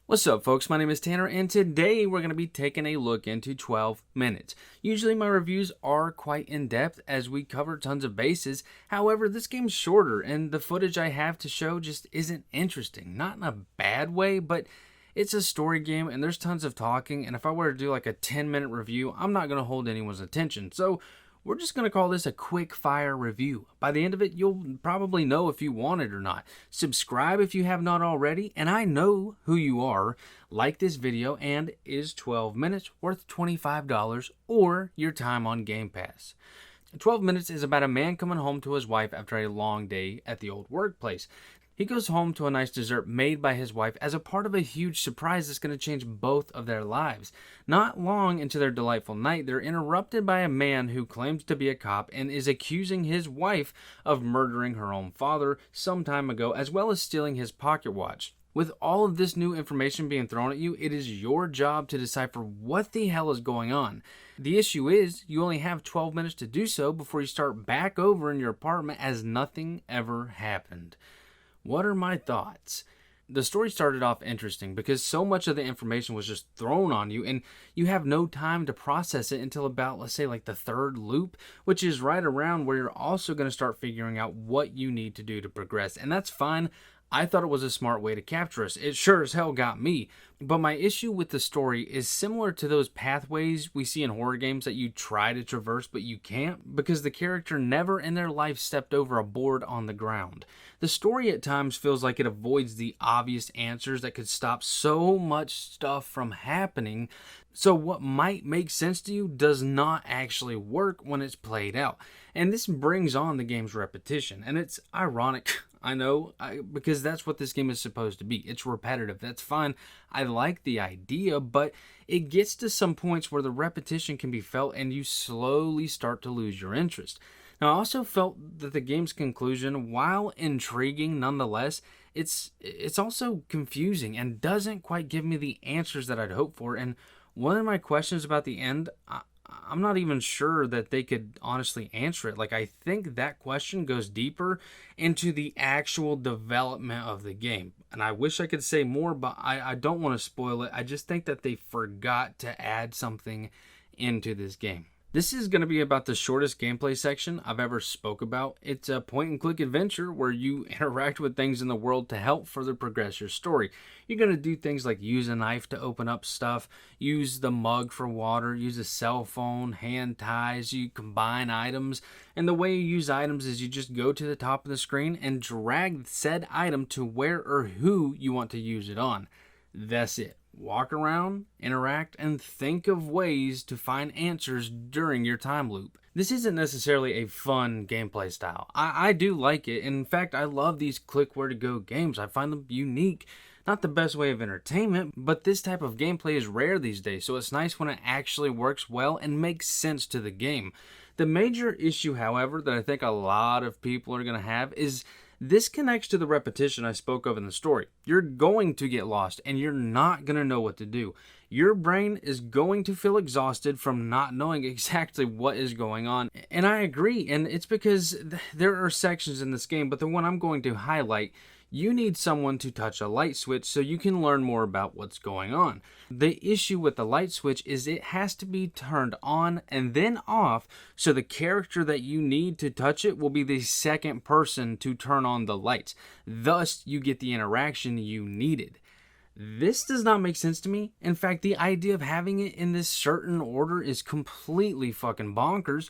What's up, folks? My name is Tanner, and today we're going to be taking a look into 12 minutes. Usually my reviews are quite in-depth as we cover tons of bases. However, this game's shorter, and the footage I have to show just isn't interesting. Not in a bad way, but it's a story game, and there's tons of talking, and if I were to do like a 10-minute review, I'm not going to hold anyone's attention. So we're just going to call this a quick fire review. By the end of it, you'll probably know if you want it or not. Subscribe if you have not already, and I know who you are. Like this video, and is 12 minutes worth $25 or your time on Game Pass. 12 minutes is about a man coming home to his wife after a long day at the old workplace. He goes home to a nice dessert made by his wife as a part of a huge surprise that's going to change both of their lives. Not long into their delightful night, they're interrupted by a man who claims to be a cop and is accusing his wife of murdering her own father some time ago, as well as stealing his pocket watch. With all of this new information being thrown at you, it is your job to decipher what the hell is going on. The issue is, you only have 12 minutes to do so before you start back over in your apartment as nothing ever happened. What are my thoughts? The story started off interesting because so much of the information was just thrown on you and you have no time to process it until about, let's say, like the third loop, which is right around where you're also going to start figuring out what you need to do to progress. And that's fine. I thought it was a smart way to capture us. It sure as hell got me. But my issue with the story is similar to those pathways we see in horror games that you try to traverse but you can't because the character never in their life stepped over a board on the ground. The story at times feels like it avoids the obvious answers that could stop so much stuff from happening. So what might make sense to you does not actually work when it's played out. And this brings on the game's repetition. And it's ironic, I know, because that's what this game is supposed to be. It's repetitive. That's fine. I like the idea, but it gets to some points where the repetition can be felt and you slowly start to lose your interest. Now, I also felt that the game's conclusion, while intriguing nonetheless, it's also confusing and doesn't quite give me the answers that I'd hoped for. And one of my questions about the end, I'm not even sure that they could honestly answer it. Like, I think that question goes deeper into the actual development of the game. And I wish I could say more, but I don't want to spoil it. I just think that they forgot to add something into this game. This is going to be about the shortest gameplay section I've ever spoke about. It's a point-and-click adventure where you interact with things in the world to help further progress your story. You're going to do things like use a knife to open up stuff, use the mug for water, use a cell phone, hand ties, you combine items, and the way you use items is you just go to the top of the screen and drag said item to where or who you want to use it on. That's it. Walk around, interact, and think of ways to find answers during your time loop. This isn't necessarily a fun gameplay style. I do like it. In fact, I love these click where to go games. I find them unique. Not the best way of entertainment, but this type of gameplay is rare these days, so it's nice when it actually works well and makes sense to the game. The major issue, however, that I think a lot of people are going to have is this connects to the repetition I spoke of in the story. You're going to get lost and you're not going to know what to do. Your brain is going to feel exhausted from not knowing exactly what is going on. And I agree, and it's because there are sections in this game, but the one I'm going to highlight, you need someone to touch a light switch so you can learn more about what's going on. The issue with the light switch is it has to be turned on and then off, so the character that you need to touch it will be the second person to turn on the lights. Thus, you get the interaction you needed. This does not make sense to me. In fact, the idea of having it in this certain order is completely fucking bonkers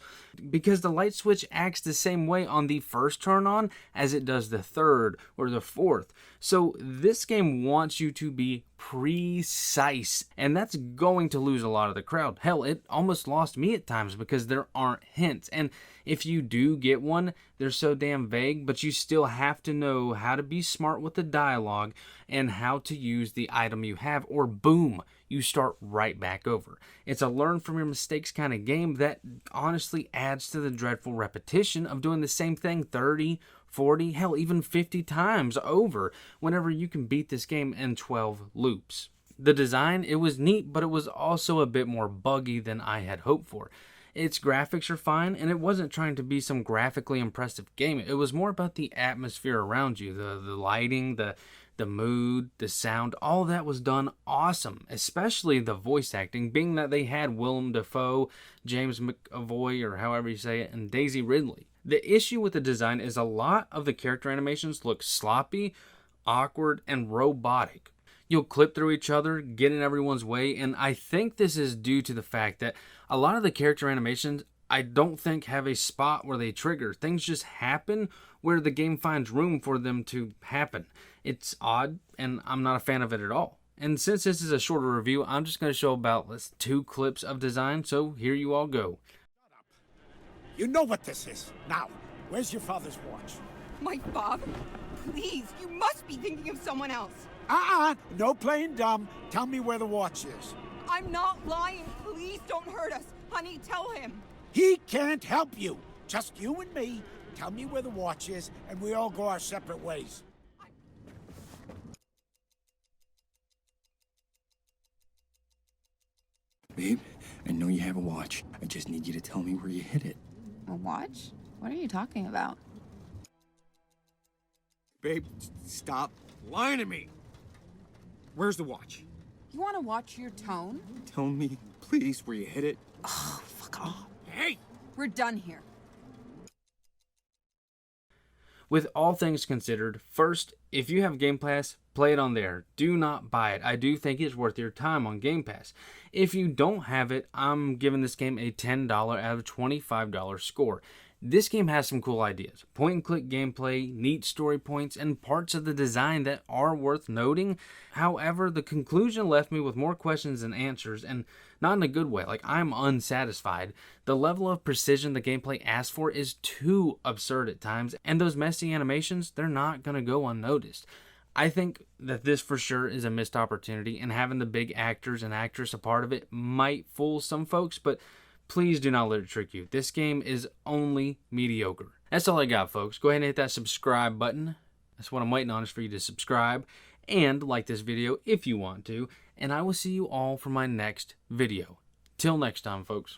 because the light switch acts the same way on the first turn on as it does the third or the fourth. So this game wants you to be precise, and that's going to lose a lot of the crowd. Hell, it almost lost me at times because there aren't hints. And if you do get one, they're so damn vague, but you still have to know how to be smart with the dialogue and how to use the item you have, or boom, you start right back over. It's a learn from your mistakes kind of game that honestly adds to the dreadful repetition of doing the same thing 30, 40, hell, even 50 times over whenever you can beat this game in 12 loops. The design, it was neat, but it was also a bit more buggy than I had hoped for. Its graphics are fine, and it wasn't trying to be some graphically impressive game. It was more about the atmosphere around you, the lighting, the The mood, the sound, all that was done awesome, especially the voice acting, being that they had Willem Dafoe, James McAvoy, or however you say it, and Daisy Ridley. The issue with the design is a lot of the character animations look sloppy, awkward, and robotic. You'll clip through each other, get in everyone's way, and I think this is due to the fact that a lot of the character animations I don't think have a spot where they trigger. Things just happen where the game finds room for them to happen. It's odd, and I'm not a fan of it at all. And since this is a shorter review, I'm just going to show about 2 clips of design, so here you all go. You know what this is. Now, where's your father's watch? My father? Please, you must be thinking of someone else. No playing dumb. Tell me where the watch is. I'm not lying. Please don't hurt us. Honey, tell him. He can't help you. Just you and me. Tell me where the watch is, and we all go our separate ways. Babe, I know you have a watch. I just need you to tell me where you hid it. A watch? What are you talking about? Babe, stop lying to me. Where's the watch? You want to watch your tone? Tell me, please, where you hid it. Oh, fuck off. Hey! We're done here. With all things considered, first, if you have Game Pass, play it on there. Do not buy it. I do think it's worth your time on Game Pass. If you don't have it, I'm giving this game a $10 out of $25 score. This game has some cool ideas. Point and click gameplay, neat story points, and parts of the design that are worth noting. However, the conclusion left me with more questions than answers, and not in a good way. Like, I'm unsatisfied. The level of precision the gameplay asks for is too absurd at times, and those messy animations, they're not going to go unnoticed. I think that this for sure is a missed opportunity, and having the big actors and actress a part of it might fool some folks, but please do not let it trick you. This game is only mediocre. That's all I got, folks. Go ahead and hit that subscribe button. That's what I'm waiting on, is for you to subscribe and like this video if you want to. And I will see you all for my next video. Till next time, folks.